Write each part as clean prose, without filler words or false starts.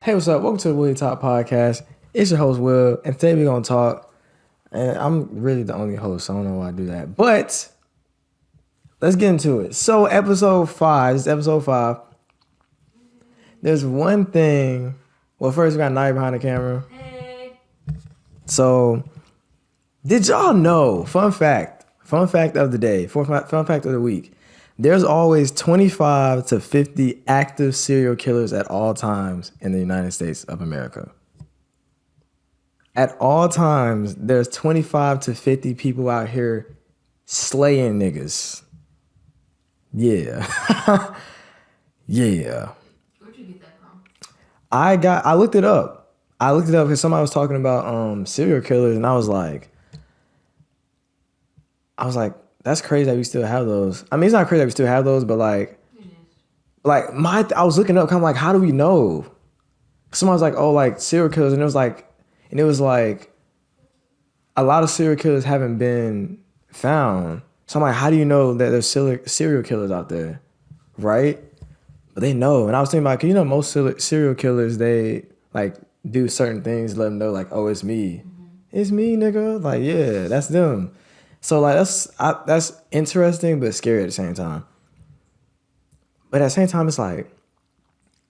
Hey, what's up? Welcome to the Willie Talk Podcast. It's your host, Will, and today we're going to talk. And I'm really the only host, so I don't know why I do that. But let's get into it. So, episode 5, this is episode 5. There's one thing. Well, first, we got Naya behind the camera. Hey. So, did y'all know? Fun fact of the day, fun fact of the week. There's always 25 to 50 active serial killers at all times in the United States of America. At all times, there's 25 to 50 people out here slaying niggas. Yeah. Yeah. Where'd you get that from? I looked it up. I looked it up because somebody was talking about serial killers, and I was like, that's crazy that we still have those. I mean, it's not crazy that we still have those, but It is. I was looking up, kind of like, how do we know? Somebody was like, oh, like serial killers, and it was like, a lot of serial killers haven't been found. So I'm like, how do you know that there's serial killers out there, right? But they know, and I was thinking about, 'cause you know, most serial killers, they like do certain things, let them know, like, oh, it's me, it's me, nigga. Like, yeah, that's them. So like that's interesting but scary at the same time. But at the same time, it's like,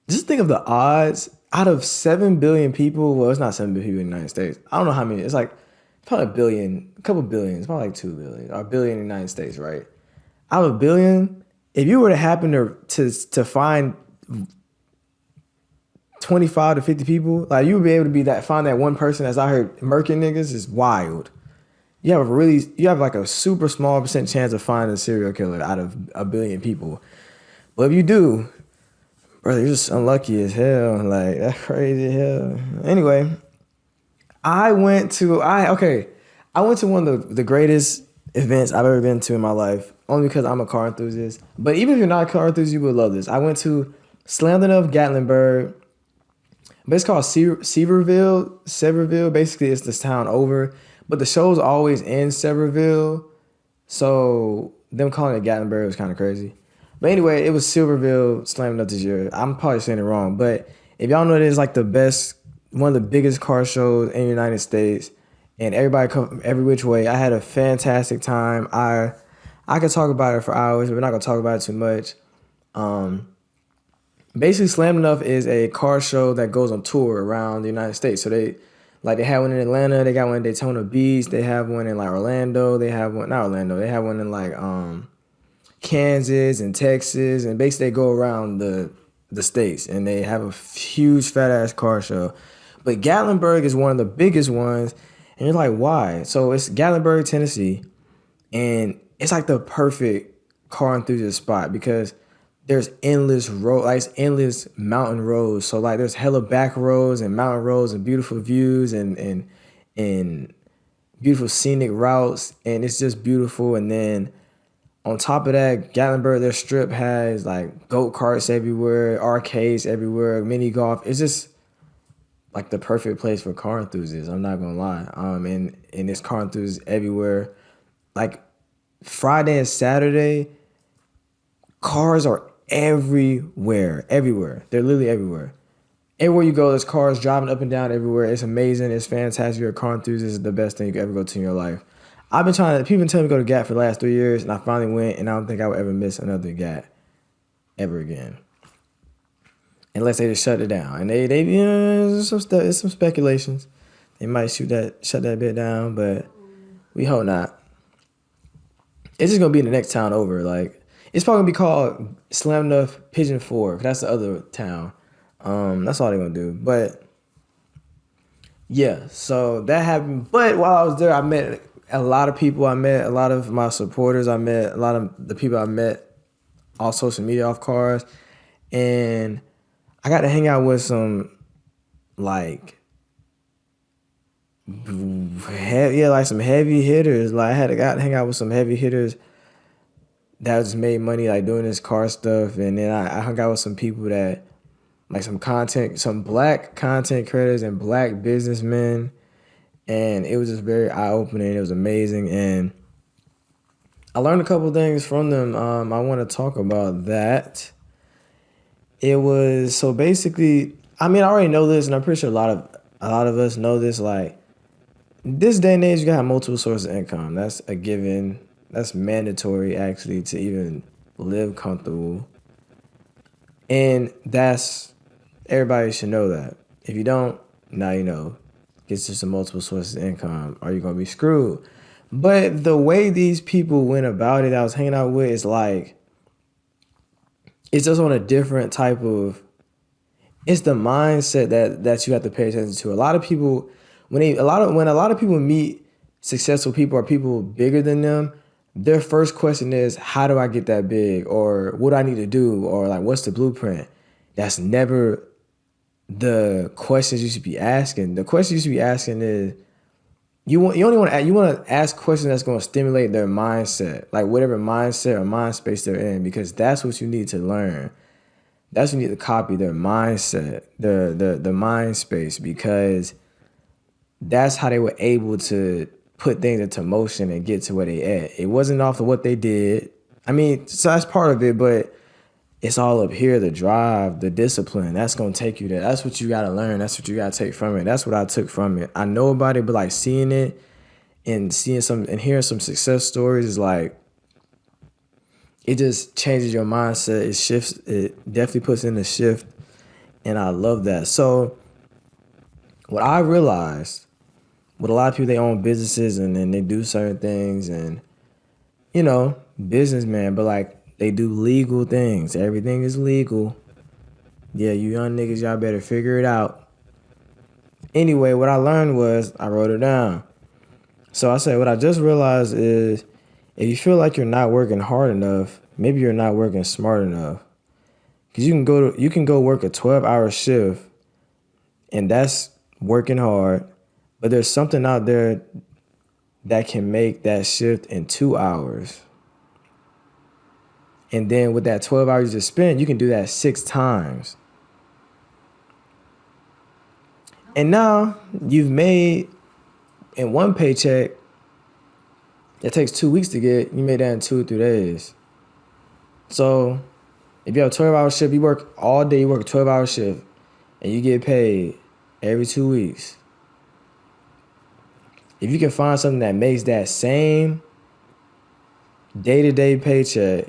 just think of the odds out of 7 billion people. Well, it's not 7 billion people in the United States. I don't know how many. It's like probably a billion, a couple billion. It's probably like 2 billion or a billion in the United States, right? Out of a billion, if you were to happen to find 25 to 50 people, like you would be able to find that one person that's out here murking niggas is wild. You have like a super small percent chance of finding a serial killer out of a billion people. But if you do, brother, you're just unlucky as hell. Like, that's crazy as hell. Anyway, I went to one of the greatest events I've ever been to in my life, only because I'm a car enthusiast. But even if you're not a car enthusiast, you would love this. I went to Slamden Gatlinburg, but it's called Sevierville. Basically, it's this town over, but the show's always in Sevierville, so them calling it Gatlinburg was kind of crazy. But anyway, it was Silverville slamming up this year. I'm probably saying it wrong, but if y'all know, it is like one of the biggest car shows in the United States, and everybody come from every which way. I had a fantastic time. I could talk about it for hours, but we're not gonna talk about it too much. Basically, Slam Enough is a car show that goes on tour around the United States. So they have one in Atlanta, they got one in Daytona Beach, they have one in like Orlando, they have one in like Kansas and Texas, and basically they go around the states, and they have a huge fat ass car show. But Gatlinburg is one of the biggest ones, and you're like, why? So it's Gatlinburg, Tennessee, and it's like the perfect car enthusiast spot because there's endless endless mountain roads. So like there's hella back roads and mountain roads and beautiful views and beautiful scenic routes, and it's just beautiful. And then on top of that, Gatlinburg, their strip has like go karts everywhere, arcades everywhere, mini golf. It's just like the perfect place for car enthusiasts. I'm not gonna lie. And there's car enthusiasts everywhere. Like Friday and Saturday, cars are everywhere. They're literally everywhere. Everywhere you go, there's cars driving up and down everywhere. It's amazing. It's fantastic. You're a car enthusiast. It's the best thing you could ever go to in your life. People been telling me to go to GAT for the last 3 years, and I finally went, and I don't think I would ever miss another GAT ever again. Unless they just shut it down. And there's some speculations. They might shut that bit down, but we hope not. It's just gonna be the next town over. Like, it's probably gonna be called Slam Enough Pigeon Forge. That's the other town. That's all they're gonna do. But yeah, so that happened. But while I was there, I met a lot of people. I met a lot of my supporters. I met a lot of the people I met off social media, off cars, and I got to hang out with some like some heavy hitters. Like I got to hang out with some heavy hitters that just made money like doing this car stuff, and then I hung out with some people that like some black content creators and black businessmen, and it was just very eye opening. It was amazing, and I learned a couple things from them. I want to talk about that. It was so basically I mean, I already know this, and I'm pretty sure a lot of us know this. Like this day and age, you gotta have multiple sources of income. That's a given. That's mandatory, actually, to even live comfortable. And that's everybody should know that. If you don't, now you know. Get to some multiple sources of income, or you're gonna be screwed. But the way these people went about it, I was hanging out with, is like it's just on a different type of. It's the mindset that you have to pay attention to. A lot of people, when a lot of people meet successful people or people bigger than them, their first question is, "How do I get that big?" Or "What do I need to do?" Or like, "What's the blueprint?" That's never the questions you should be asking. The question you should be asking is, you want to ask questions that's going to stimulate their mindset, like whatever mindset or mind space they're in, because that's what you need to learn. That's what you need to copy, their mindset, the mind space, because that's how they were able to put things into motion and get to where they at. It wasn't off of what they did. I mean, so that's part of it, but it's all up here, the drive, the discipline. That's going to take you there. That's what you got to learn. That's what you got to take from it. That's what I took from it. I know about it, but like seeing it and seeing some and hearing some success stories is like, it just changes your mindset. It shifts. It definitely puts in a shift. And I love that. So what I realized with a lot of people, they own businesses and then they do certain things and, you know, businessman, but like they do legal things. Everything is legal. Yeah, you young niggas, y'all better figure it out. Anyway, what I learned was I wrote it down. So I said, what I just realized is if you feel like you're not working hard enough, maybe you're not working smart enough. Because you can go work a 12-hour shift and that's working hard, but there's something out there that can make that shift in 2 hours. And then with that 12 hours you just spent, you can do that 6 times. And now you've made, in one paycheck, it takes 2 weeks to get, you made that in 2 or 3 days. So if you have a 12-hour shift, you work all day, you work a 12-hour shift, and you get paid every 2 weeks. If you can find something that makes that same day-to-day paycheck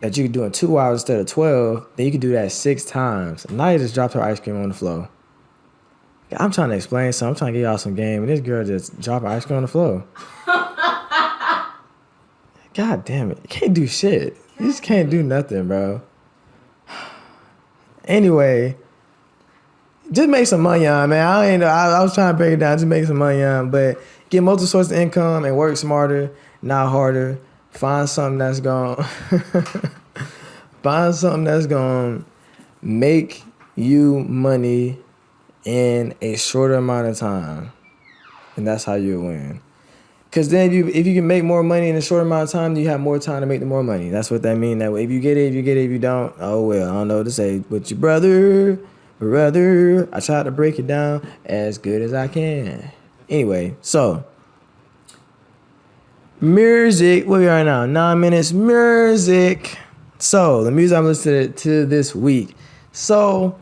that you can do in 2 hours instead of 12, then you can do that 6 times. Now you just dropped her ice cream on the floor. I'm trying to explain something. I'm trying to get y'all some game, and this girl just dropped her ice cream on the floor. God damn it. You can't do shit. You just can't do nothing, bro. Anyway, just make some money on, man. I was trying to break it down. Just make some money on, but get multiple sources of income and work smarter, not harder. Find something that's going to make you money in a shorter amount of time. And that's how you win. Because then if you can make more money in a short amount of time, you have more time to make the more money. That's what that means. That way, if you get it, if you get it. If you don't, oh well, I don't know what to say. But your brother, I tried to break it down as good as I can. Anyway, so music, where we are now, 9 minutes, music. So the music I'm listening to this week. So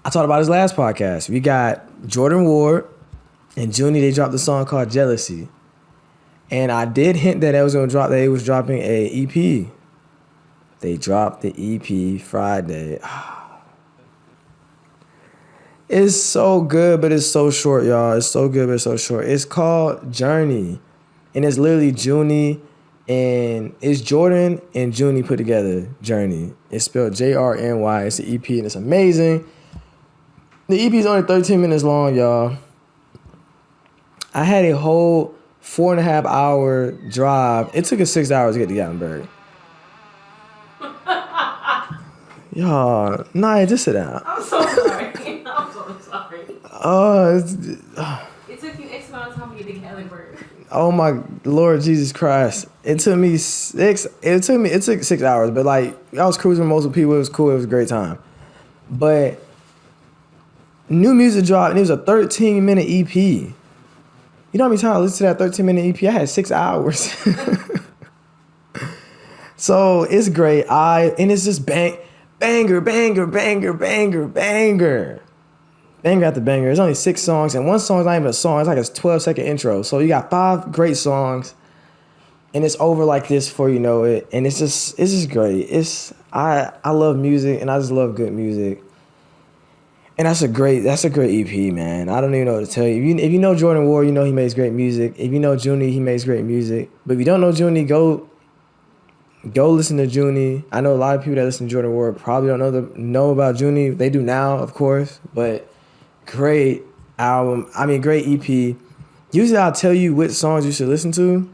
I talked about his last podcast. We got Jordan Ward and Junie. They dropped a song called Jealousy. And I did hint that they was dropping a EP. They dropped the EP Friday. It's so good, but it's so short, y'all. It's so good, but it's so short. It's called Journey. And it's literally Junie and it's Jordan and Junie put together, Journey. It's spelled JRNY. It's an EP and it's amazing. The EP is only 13 minutes long, y'all. I had a whole 4.5 hour drive. It took us 6 hours to get to Gatlinburg. Y'all, nah, just sit down. I'm so sorry. I'm so sorry. It took you X amount of time to get to Gatlinburg. Oh my Lord Jesus Christ. It took 6 hours, but like I was cruising with multiple people. It was cool. It was a great time. But new music dropped and it was a 13-minute EP. You know how many times I listened to that 13-minute EP? I had 6 hours. So it's great. And it's just Banger, banger, banger, banger, banger. Banger after banger. There's only 6 songs, and one song's not even a song. It's like a 12-second intro. So you got 5 great songs, and it's over like this before you know it. And it's just great. I love music, and I just love good music. And that's a great EP, man. I don't even know what to tell you. If you know Jordan Ward, you know he makes great music. If you know Junie, he makes great music. But if you don't know Junie, go listen to Junie. I know a lot of people that listen to Jordan Ward probably don't know about Junie. They do now, of course, but great album. I mean, great EP. Usually I'll tell you which songs you should listen to,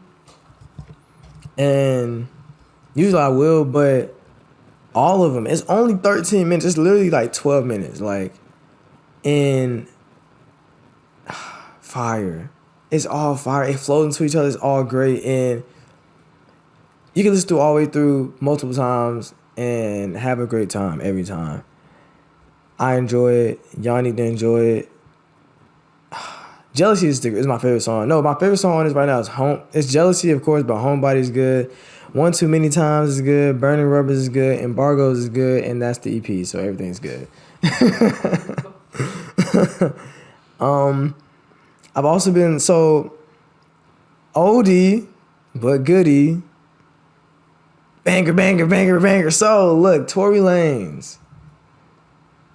and usually I will, but all of them. It's only 13 minutes. It's literally like 12 minutes. Like, in fire. It's all fire. It flows into each other. It's all great, and you can listen to it all the way through multiple times and have a great time every time. I enjoy it. Y'all need to enjoy it. Jealousy is my favorite song. No, my favorite song on this right now is Home. It's Jealousy, of course, but Homebody's good. One Too Many Times is good. Burning Rubbers is good. Embargoes is good. And that's the EP, so everything's good. I've also been, oldie, but goodie. Banger, banger, banger, banger. So, look, Tory Lanez.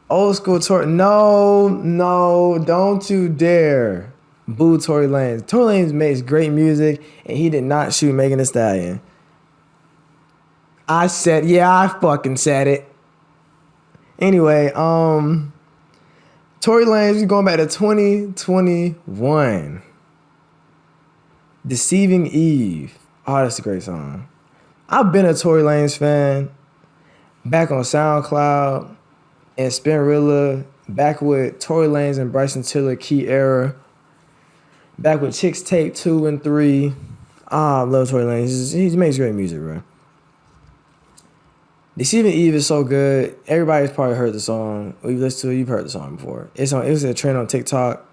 Old school Tory. No, don't you dare boo Tory Lanez. Tory Lanez makes great music, and he did not shoot Megan Thee Stallion. I fucking said it. Anyway, Tory Lanez, we're going back to 2021. Deceiving Eve. Oh, that's a great song. I've been a Tory Lanez fan. Back on SoundCloud and Spinrilla. Back with Tory Lanez and Bryson Tiller, Key Era. Back with Chicks Tape 2 and 3. I love Tory Lanez. He makes great music, bro. Deceiving Eve is so good. Everybody's probably heard the song. We've listened to it. You've heard the song before. It was a trend on TikTok.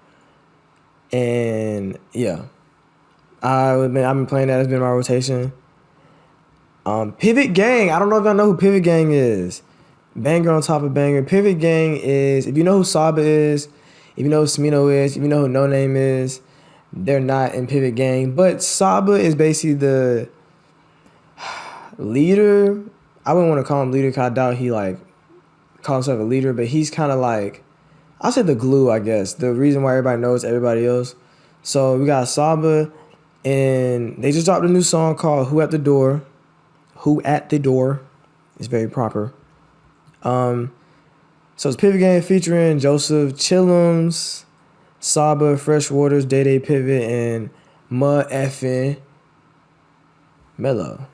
And yeah. I've been playing that. It's been in my rotation. Pivot Gang. I don't know if y'all know who Pivot Gang is. Banger on top of banger. Pivot Gang is, if you know who Saba is, if you know who Smino is, if you know who No Name is, they're not in Pivot Gang. But Saba is basically the leader. I wouldn't want to call him leader because I doubt he calls himself a leader, but he's kind of like, I'll say the glue, I guess. The reason why everybody knows everybody else. So we got Saba, and they just dropped a new song called Who at the Door. Who at the Door. It's very proper. So it's Pivot Gang featuring Joseph Chillums, Saba, Fresh Waters, Day Day Pivot, and Mud Effin' Mellow.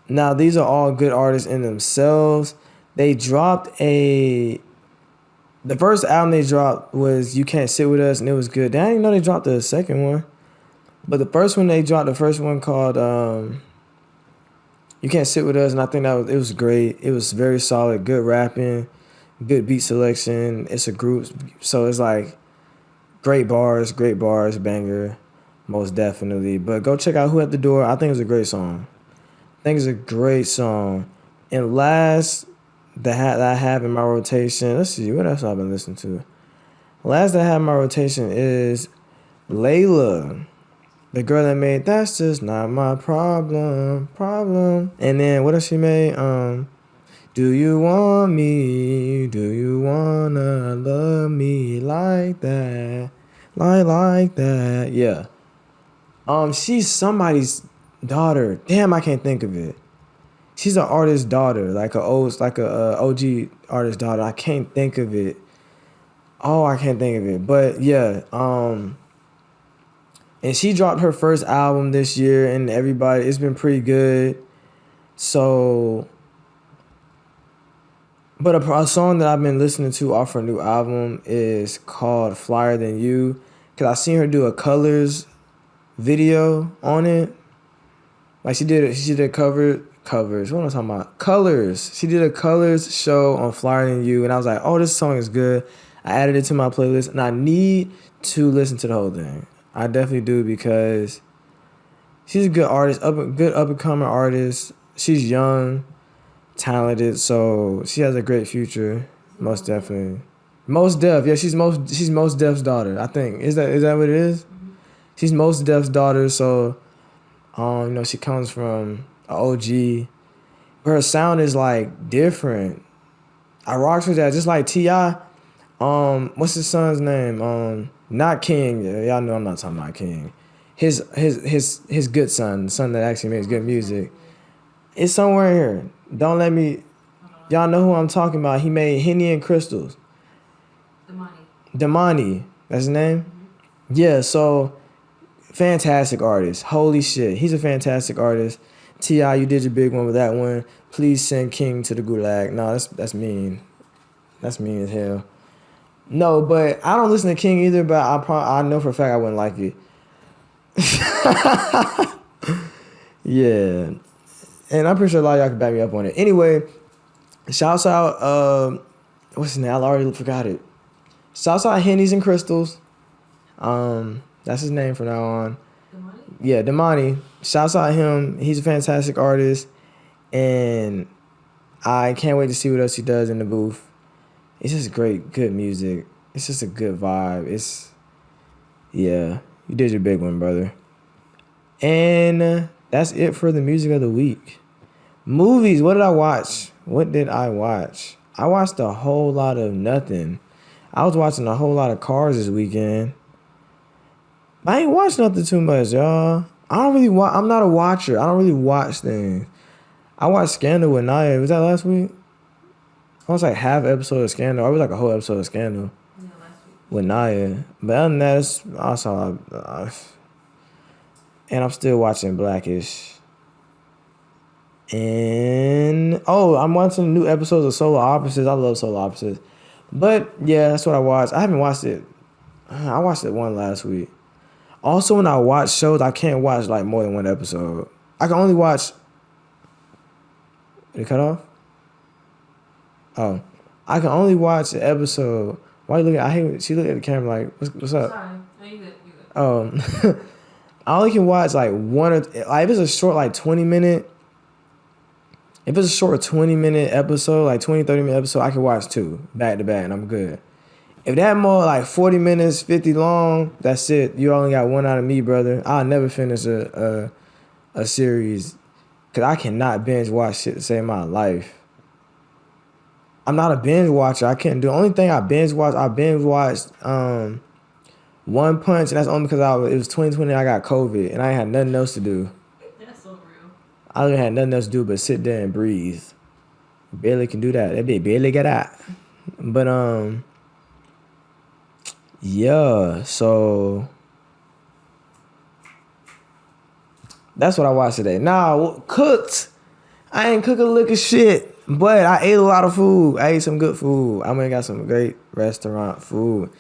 Now, these are all good artists in themselves. They dropped the first album they dropped was You Can't Sit With Us, and it was good. I didn't know they dropped the second one. But the first one they dropped, the first one called You Can't Sit With Us, and I think it was great. It was very solid, good rapping, good beat selection. It's a group, so it's like great bars, banger, most definitely. But go check out Who at the Door. I think it's a great song. And last that I have in my rotation, let's see, what else I've been listening to? Last that I have in my rotation is Layla. The girl that made That's Just Not My Problem. And then what else she made? Do you want me? Do you wanna love me like that? Like that. Yeah. She's somebody's daughter. Damn, I can't think of it. She's an artist's daughter, like a OG artist's daughter. I can't think of it. But yeah, and she dropped her first album this year, and it's been pretty good. So, but a song that I've been listening to off her new album is called Flyer Than You, because I seen her do a Colors video on it. Like she did covers. What am I talking about? Colors. She did a Colors show on Flyer Than You, and I was like, oh, this song is good. I added it to my playlist, and I need to listen to the whole thing. I definitely do, because she's a good artist, good up and coming artist. She's young, talented, so she has a great future. Most definitely. Most Def, yeah, she's Most Def's daughter. I think is that what it is? She's Most Def's daughter, so she comes from a OG. But her sound is like different. I rocks with that, just like Ti. What's his son's name? Not King. Yeah, y'all know I'm not talking about King. His good son, the son that actually makes good music. It's somewhere here. Don't let me. Y'all know who I'm talking about. He made Henny and Crystals. Damani. That's his name? Yeah, so fantastic artist. Holy shit. He's a fantastic artist. T.I., you did your big one with that one. Please send King to the gulag. No, that's mean. That's mean as hell. No, but I don't listen to King either, but I know for a fact I wouldn't like it. Yeah. And I'm pretty sure a lot of y'all can back me up on it. Anyway, shouts out, what's his name? I already forgot it. Shouts out Hennies and Crystals. That's his name from now on. Damani? Yeah, Damani. Shouts out him. He's a fantastic artist. And I can't wait to see what else he does in the booth. It's just great, good music. It's just a good vibe. Yeah, you did your big one, brother. And that's it for the music of the week. Movies, what did I watch? I watched a whole lot of nothing. I was watching a whole lot of Cars this weekend. I ain't watched nothing too much, y'all. I'm not a watcher. I don't really watch things. I watched Scandal with Naya. Was that last week? I was like half episode of Scandal. I was like a whole episode of Scandal. Yeah, last week. With Naya. But other than that, I saw... and I'm still watching Blackish. And... I'm watching new episodes of Solar Opposites. I love Solar Opposites. But, yeah, that's what I watched. I haven't watched it. I watched it one last week. Also, when I watch shows, I can't watch, like, more than one episode. I can only watch... Did it cut off? Oh. I can only watch an episode... Why you looking... She looked at the camera like, what's up? Sorry. No, you good. I only can watch, like, one or... Like, if it's a short, like, 20-minute... If it's a short 20-minute episode, like 20, 30-minute episode, I can watch two back to back and I'm good. If that more like 40 minutes, 50 long, that's it. You only got one out of me, brother. I'll never finish a series because I cannot binge watch shit to save my life. I'm not a binge watcher. I can't do. The only thing I binge watched One Punch, and that's only because it was 2020 I got COVID and I had nothing else to do. That's so real. I didn't have nothing else to do but sit there and breathe. Barely can do that. That bitch barely get out. But yeah, so that's what I watched today. Now, cooked. I ain't cook a lick of shit, but I ate a lot of food. I ate some good food. I got some great restaurant food.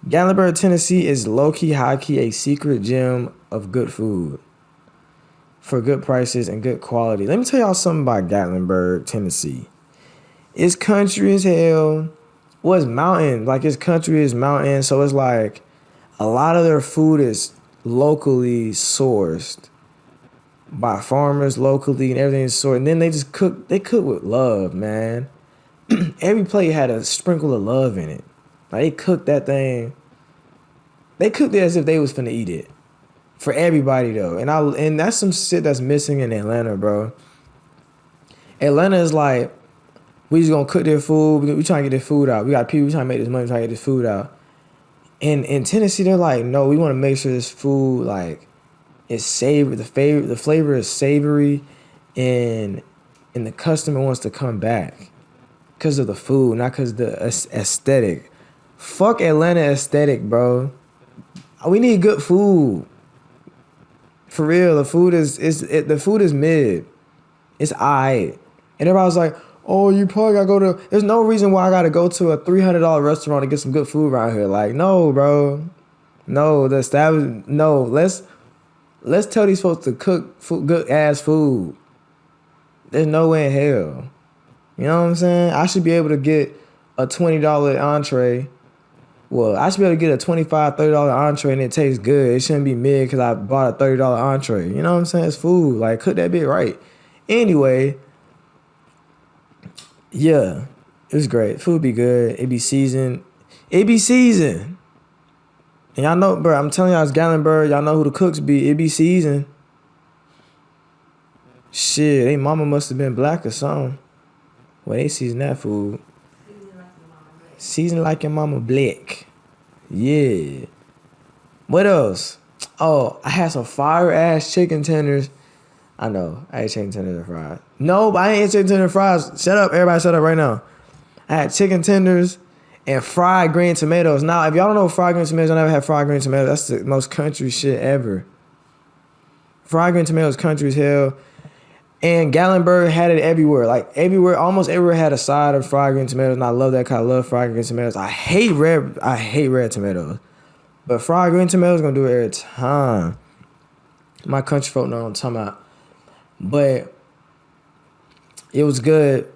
Gatlinburg, Tennessee is low-key, high-key a secret gem of good food for good prices and good quality. Let me tell y'all something about Gatlinburg, Tennessee. It's country as hell. Well, it's mountain. Like, it's country is mountain. So it's like a lot of their food is locally sourced by farmers locally and everything is sourced. And then they just cook. They cook with love, man. Every plate had a sprinkle of love in it. Like, they cooked that thing. They cooked it as if they was finna eat it. For everybody, though. And that's some shit that's missing in Atlanta, bro. Atlanta is like, we just gonna cook their food. We trying to get their food out. We got people trying to make this money, trying to get this food out. And in Tennessee, they're like, no, we want to make sure this food, like, is savory. The flavor is savory, and the customer wants to come back because of the food, not because of the aesthetic. Fuck Atlanta aesthetic, bro. We need good food. For real, the food is mid. It's aight. And everybody's like, oh, you probably gotta go to... There's no reason why I gotta go to a $300 restaurant to get some good food around here. Like, no, bro. No, let's tell these folks to cook good-ass food. There's no way in hell. You know what I'm saying? I should be able to get a $20 entree. Well, I should be able to get a $25, $30 entree and it tastes good. It shouldn't be mid because I bought a $30 entree. You know what I'm saying? It's food. Like, cook that bit right. Anyway, Yeah, it was great. Food be good. It be seasoned. It be seasoned. And y'all know, bro, I'm telling y'all, it's Gatlinburg. Y'all know who the cooks be. It be seasoned. Shit, they mama must have been black or something. Well, they season that food. Season like your mama black. Yeah. What else? Oh, I had some fire ass chicken tenders. I know. I ate chicken tenders and fries. No, but I ain't ate chicken tenders and fries. Shut up. Everybody shut up right now. I had chicken tenders and fried green tomatoes. Now, if y'all don't know fried green tomatoes, I never had fried green tomatoes. That's the most country shit ever. Fried green tomatoes country as hell. And Gatlinburg had it everywhere. Like everywhere, almost everywhere had a side of fried green tomatoes. And I love that kind. I love fried green tomatoes. I hate red tomatoes. But fried green tomatoes gonna do it every time. My country folk know what I'm talking about. But it was good.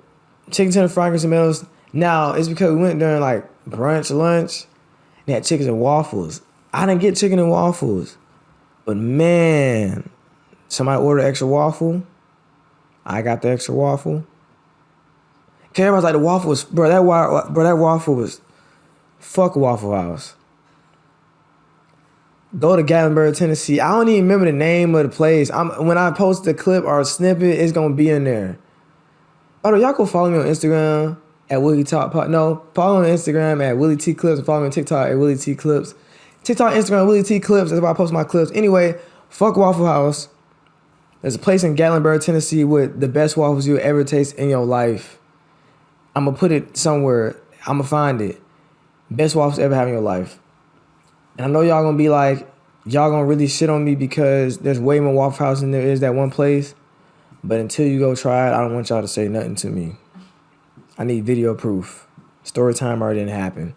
Chicken tender fried green tomatoes. Now, it's because we went during like brunch, lunch. They had chicken and waffles. I didn't get chicken and waffles. But man, somebody ordered extra waffle. I got the extra waffle. Cause everybody's like, the waffle was, that waffle was, fuck Waffle House. Go to Gatlinburg, Tennessee. I don't even remember the name of the place. When I post the clip or a snippet, it's gonna be in there. By the way, y'all go follow me on Instagram at Willie Talk Pod. No, follow me on Instagram at Willie T Clips and follow me on TikTok at Willie T Clips. TikTok, Instagram, Willie T Clips. That's where I post my clips. Anyway, fuck Waffle House. There's a place in Gatlinburg, Tennessee with the best waffles you'll ever taste in your life. I'm gonna put it somewhere. I'm gonna find it. Best waffles ever had in your life. And I know y'all gonna be like, y'all gonna really shit on me because there's way more Waffle House than there is that one place. But until you go try it, I don't want y'all to say nothing to me. I need video proof. Story time already didn't happen.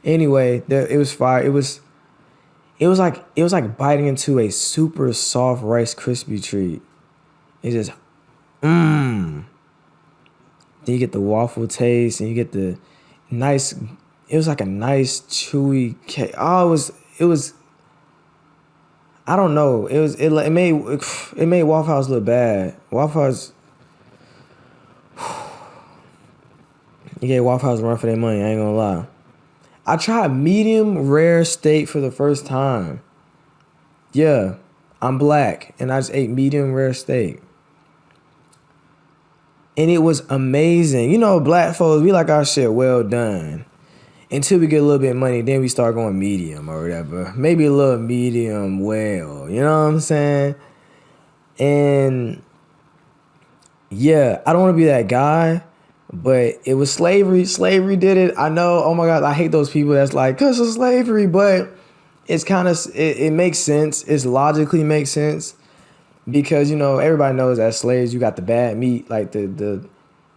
Anyway, it was fire. It was like biting into a super soft Rice Krispie treat. It's just, Then you get the waffle taste and you get the nice, it was like a nice chewy cake. Oh, it was, I don't know. It made Waffle House look bad. Waffle House, you gave Waffle House a run for their money, I ain't gonna lie. I tried medium rare steak for the first time. Yeah, I'm black, and I just ate medium rare steak. And it was amazing. You know, black folks, we like our shit well done. Until we get a little bit of money, then we start going medium or whatever. Maybe a little medium well, you know what I'm saying? And yeah, I don't want to be that guy, but it was slavery. Slavery did it. I know, oh my God, I hate those people that's like, because of slavery, but it's kind of, it makes sense. It's logically makes sense because, you know, everybody knows that slaves, you got the bad meat, like the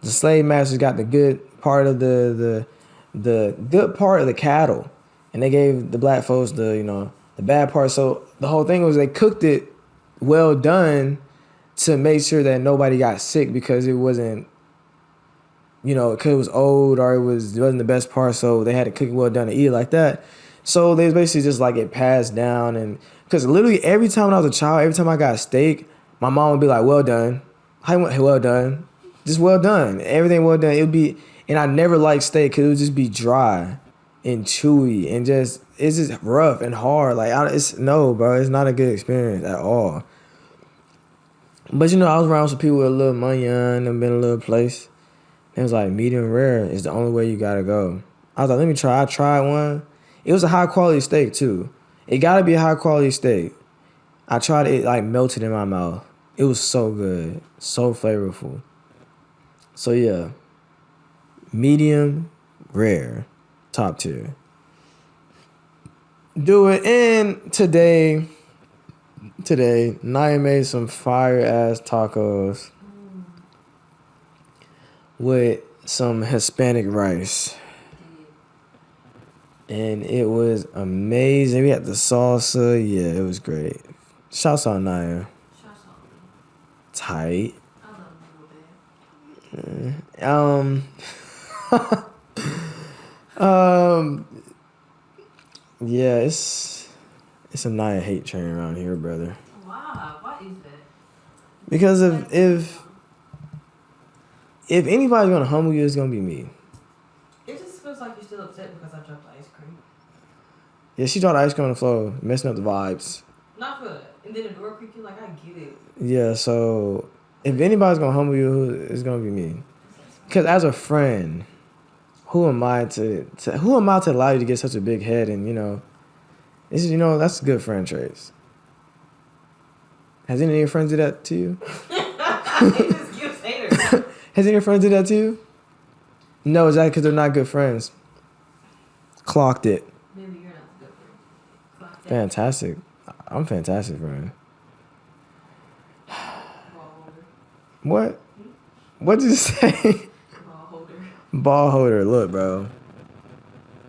slave masters got the good part of the good part of the cattle, and they gave the black folks the bad part. So the whole thing was they cooked it well done to make sure that nobody got sick because it wasn't, because it was old or it wasn't the best part. So they had to cook it well done and eat it like that. So they basically just like it passed down, and because literally every time when I was a child, every time I got a steak, my mom would be like, "Well done." How you want? Well done. Just well done. Everything well done. It would be. And I never liked steak because it would just be dry and chewy and it's just rough and hard. Like, no, bro, it's not a good experience at all. But, I was around some people with a little money on and been in a little place. It was like medium rare is the only way you got to go. I was like, let me try. I tried one. It was a high quality steak, too. It got to be a high quality steak. I tried it, like, melted in my mouth. It was so good. So flavorful. So, yeah. Medium, rare, top tier. Do it. And today, Naya made some fire ass tacos with some Hispanic rice. And it was amazing. We had the salsa. Yeah, it was great. Shouts out Naya. Tight. Yeah, it's a Naya hate train around here, brother. Wow, what is that? Because if if anybody's gonna humble you, it's gonna be me. It just feels like you're still upset because I dropped the ice cream. Yeah, she dropped the ice cream on the floor, messing up the vibes. Not for that. And then the door creaky, like, I get it. Yeah, so if anybody's gonna humble you, it's gonna be me. Because as a friend, who am I to allow you to get such a big head? And this is that's good friend traits. Has any of your friends did that to you? He just keeps saying it. Has any of your friends did that to you? No, is that because they're not good friends? Clocked it. Maybe you're not the good friend. Clock that. Fantastic. I'm fantastic, friend. Ball holder. What? What'd you say? Ball holder. Ball holder. Look, bro.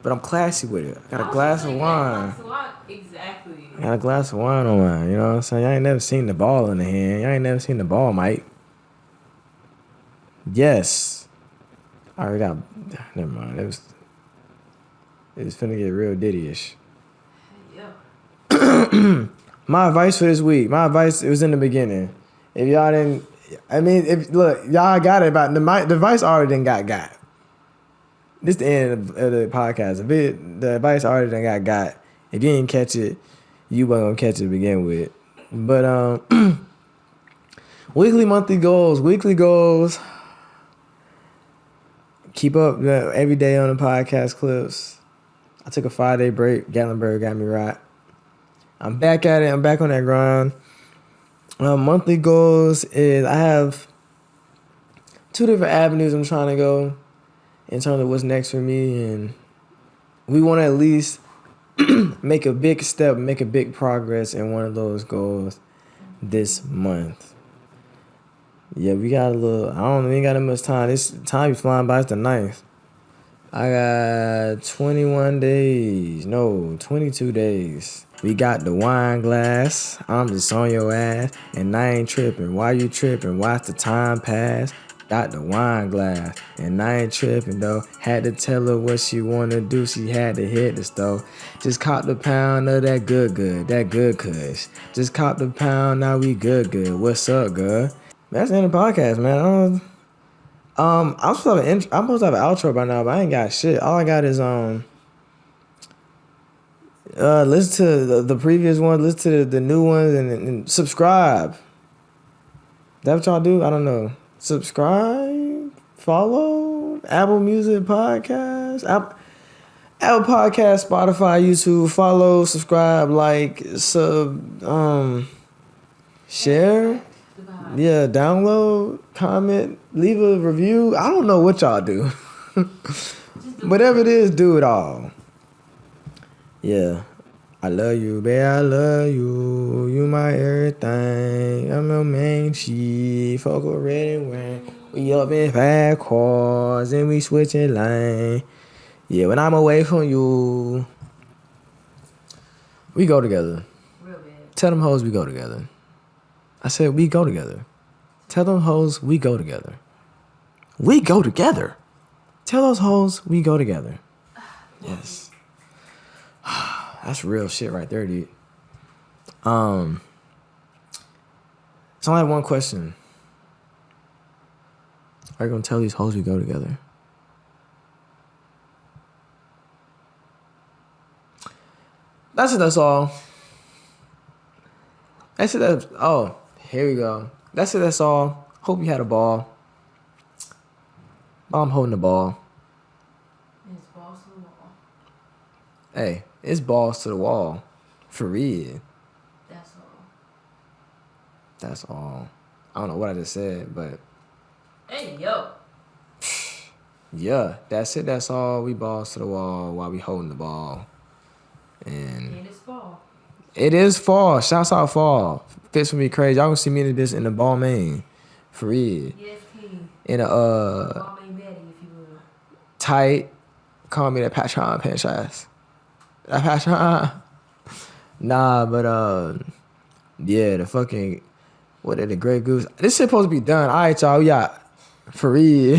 But I'm classy with it. I got a glass of wine. Exactly. I got a glass of wine on mine. You know what I'm saying? Y'all ain't never seen the ball in the hand. Y'all ain't never seen the ball, Mike. Yes. I already got. Never mind. It was finna get real Diddy-ish. Yeah. My advice for this week. It was in the beginning. If y'all didn't, y'all got it about the advice already done got. This the end of the podcast. The advice already done got. If you didn't catch it, you weren't gonna catch it to begin with. But monthly goals. Keep up every day on the podcast clips. I took a 5-day break. Gatlinburg got me right. I'm back at it. I'm back on that grind. Monthly goals is I have 2 different avenues I'm trying to go in terms of what's next for me, and we want to at least make a big step, make a big progress in one of those goals this month. Yeah, we got we ain't got that much time. This time is flying by. It's the 9th. I got 22 days. We got the wine glass. I'm just on your ass, and I ain't tripping. Why you tripping? Watch the time pass. Got the wine glass, and I ain't tripping though. Had to tell her what she wanna do. She had to hit the stove. Just cop the pound of that good, that good kush. Just cop the pound, now we good. What's up, girl? That's the end of the podcast, man. I'm supposed to have an outro by now, but I ain't got shit. All I got is listen to the previous one, listen to the new ones, and subscribe. That what y'all do? I don't know. Subscribe, follow, Apple Music Podcast, Apple Podcast, Spotify, YouTube. Follow, subscribe, share. Yeah, download, comment, leave a review. I don't know what y'all do. Whatever it is, do it all. Yeah. I love you, babe, I love you. You my everything. I'm your main chief. Fuck with red and white. We up in 5 cars and we switching lane. Yeah, when I'm away from you, we go together. Real bad. Tell them hoes we go together. I said we go together. Tell them hoes we go together. We go together. Tell those hoes we go together. Yes. That's real shit right there, dude. It's only one question. Are you gonna tell these hoes we go together? That's all. Here we go. That's all. Hope you had a ball. I'm holding the ball. It's balls to the wall. Hey, it's balls to the wall. For real. That's all. That's all. I don't know what I just said, but Hey, yo. yeah, that's it. That's all. We balls to the wall while we holding the ball. And it's fall. It is fall. Shouts out fall. Fits for me crazy. Y'all gonna see me in this in the ball main. For real. Yes, king. In a Ball main Betty, if you will. tight. Call me that Patron pinch ass. That Patron. Nah, but yeah, the fucking the Grey Goose. This shit supposed to be done. Alright, y'all. We got for real.